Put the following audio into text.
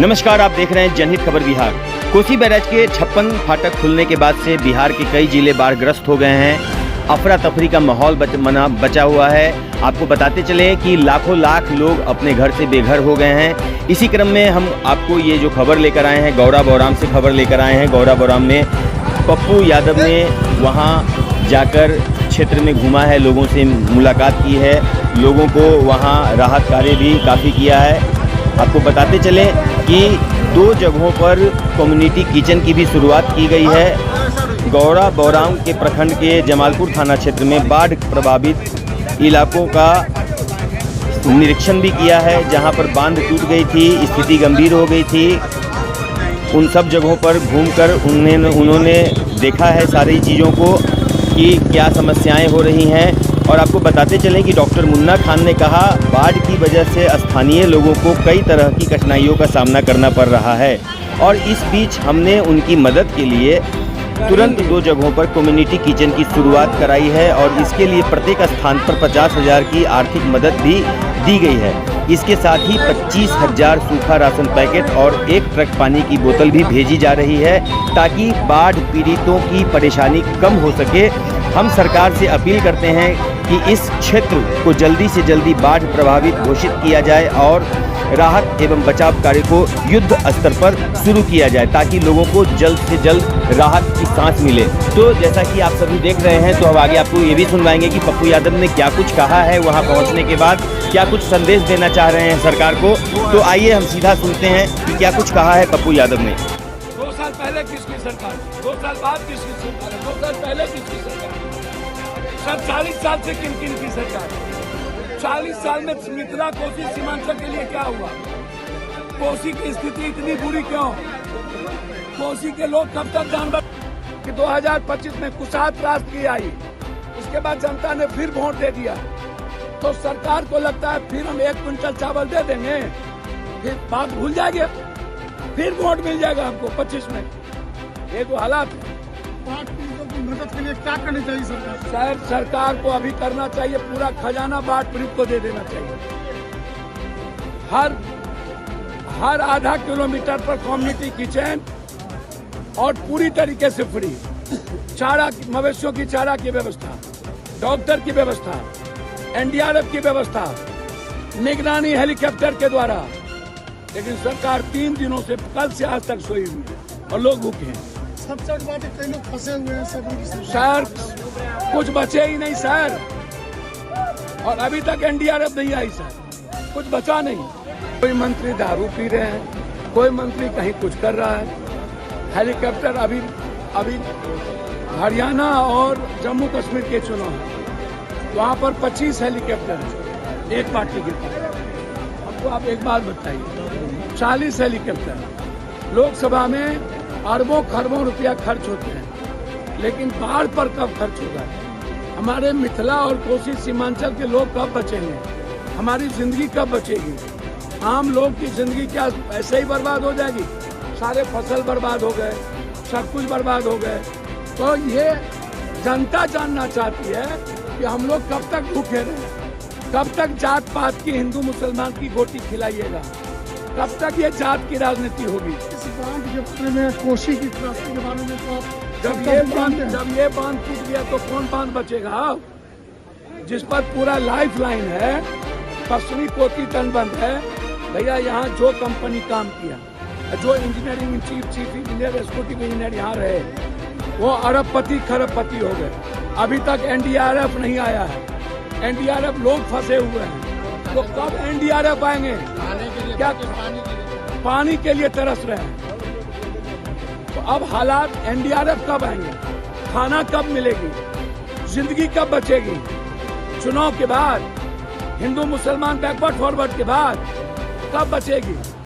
नमस्कार, आप देख रहे हैं जनहित खबर बिहार। कोसी बैराज के 56 फाटक खुलने के बाद से बिहार के कई जिले बाढ़ग्रस्त हो गए हैं। अफरा तफरी का माहौल बचा हुआ है। आपको बताते चले कि लाखों लाख लोग अपने घर से बेघर हो गए हैं। इसी क्रम में हम आपको ये जो खबर लेकर आए हैं, गौरा बौराम से खबर लेकर आए हैं। गौरा बौराम में पप्पू यादव ने वहाँ जाकर क्षेत्र में घूमा है, लोगों से मुलाकात की है, लोगों को वहाँ राहत कार्य भी काफ़ी किया है। आपको बताते चलें कि 2 जगहों पर कम्युनिटी किचन की भी शुरुआत की गई है। गौरा बौराम के प्रखंड के जमालपुर थाना क्षेत्र में बाढ़ प्रभावित इलाकों का निरीक्षण भी किया है, जहां पर बांध टूट गई थी, स्थिति गंभीर हो गई थी। उन सब जगहों पर घूमकर उन्होंने देखा है सारी चीज़ों को कि क्या समस्याएं हो रही हैं। और आपको बताते चलें कि डॉक्टर मुन्ना खान ने कहा, बाढ़ की वजह से स्थानीय लोगों को कई तरह की कठिनाइयों का सामना करना पड़ रहा है और इस बीच हमने उनकी मदद के लिए तुरंत 2 जगहों पर कम्युनिटी किचन की शुरुआत कराई है और इसके लिए प्रत्येक स्थान पर 50,000 की आर्थिक मदद भी दी गई है। इसके साथ ही 25,000 सूखा राशन पैकेट और 1 ट्रक पानी की बोतल भी भेजी जा रही है ताकि बाढ़ पीड़ितों की परेशानी कम हो सके। हम सरकार से अपील करते हैं कि इस क्षेत्र को जल्दी से जल्दी बाढ़ प्रभावित घोषित किया जाए और राहत एवं बचाव कार्य को युद्ध स्तर पर शुरू किया जाए ताकि लोगों को जल्द से जल्द राहत की सांस मिले। तो जैसा कि आप सभी देख रहे हैं, तो अब आगे आपको ये भी सुनवाएंगे कि पप्पू यादव ने क्या कुछ कहा है वहां पहुंचने के बाद, क्या कुछ संदेश देना चाह रहे हैं सरकार को। तो आइए हम सीधा सुनते हैं कि क्या कुछ कहा है पप्पू यादव ने। 2 साल पहले किसकी सरकार, 2 साल बाद किसकी सरकार, 2 साल पहले किसकी सरकार, सब 40 साल से किन किन की सरकार। 40 साल में मिथिला कोसी सीमांचल के लिए क्या हुआ? कोसी की स्थिति इतनी बुरी क्यों? कोसी के लोग कब तक जानवर कि 2025 में कुशात राष्ट्र की आई, उसके बाद जनता ने फिर वोट दे दिया, तो सरकार को लगता है फिर हम 1 क्विंटल चावल दे देंगे, फिर बात भूल जाएंगे, फिर वोट मिल जाएगा हमको 25 में। ये तो हालात है। मदद के लिए क्या करनी चाहिए सरकार? सरकार को अभी करना चाहिए, पूरा खजाना बाढ़ पीड़ित को दे देना चाहिए। हर आधा किलोमीटर पर कम्युनिटी किचन और पूरी तरीके से फ्री चारा, मवेशियों की चारा की व्यवस्था, डॉक्टर की व्यवस्था, एनडीआरएफ की व्यवस्था, निगरानी हेलीकॉप्टर के द्वारा। लेकिन सरकार 3 दिनों से कल से आज तक सोई हुई है और लोग भूखे हैं। सबसे बड़ी बात है, कई लोग फंसे हुए हैं सर, कुछ बचे ही नहीं सर, और अभी तक एनडीआरएफ नहीं आई सर, कुछ बचा नहीं। कोई मंत्री दारू पी रहे हैं, कोई मंत्री कहीं कुछ कर रहा है। हेलीकॉप्टर अभी हरियाणा और जम्मू कश्मीर के चुनाव है, वहाँ पर 25 हेलीकॉप्टर है एक पार्टी के पास। हमको आप एक बात बताइए, 40 हेलीकॉप्टर, लोकसभा में अरबों खरबों रुपया खर्च होते हैं, लेकिन बाढ़ पर कब खर्च होगा? हमारे मिथिला और कोसी सीमांचल के लोग कब बचेंगे? हमारी जिंदगी कब बचेगी? आम लोग की जिंदगी क्या ऐसे ही बर्बाद हो जाएगी? सारे फसल बर्बाद हो गए, सब कुछ बर्बाद हो गए। तो ये जनता जानना चाहती है कि हम लोग कब तक भूखे रहे, कब तक जात पात की हिंदू मुसलमान की गोटी खिलाइएगा, कब तक ये जात की राजनीति होगी? इस बांध के बारे में, कोसी की त्रासदी के बारे में तो जब ये बांध टूट गया तो कौन बांध बचेगा? जिस पर पूरा लाइफ लाइन है, पश्चिमी कोसी तटबंध है भैया, यहाँ जो कंपनी काम किया, जो engineering chief engineer, executive engineer यहाँ रहे, वो अरबपति खरबपति हो गए। अभी तक एनडीआरएफ नहीं आया है, एनडीआरएफ लोग फंसे हुए हैं। तो कब एनडीआरएफ आएंगे? क्या पानी के लिए तरस रहे हैं। तो अब हालात, एनडीआरएफ कब आएंगे? खाना कब मिलेगी? जिंदगी कब बचेगी? चुनाव के बाद, हिंदू मुसलमान बैकवर्ड फॉरवर्ड के बाद कब बचेगी?